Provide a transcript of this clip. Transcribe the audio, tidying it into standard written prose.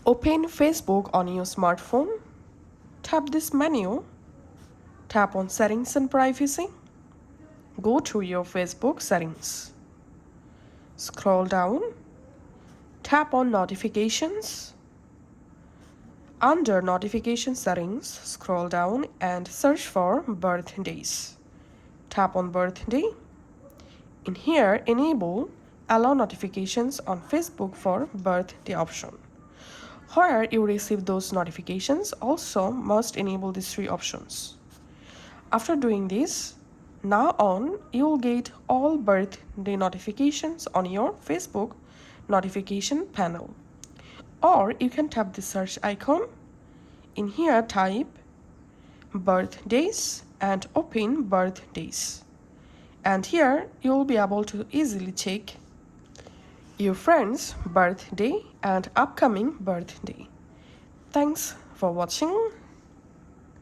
Open Facebook on your smartphone. Tap this menu. Tap on Settings and Privacy. Go to your Facebook settings. Scroll down. Tap on Notifications. Under Notification Settings, scroll down and search for Birthdays. Tap on Birthday. In here, enable Allow Notifications on Facebook for Birthday option. Where you receive those notifications also must enable these three options. After doing this, now on, you will get all birthday notifications on your Facebook notification panel. Or you can tap the search icon. In here, type birthdays and open birthdays. And here, you will be able to easily check your friend's birthday and upcoming birthday. Thanks for watching.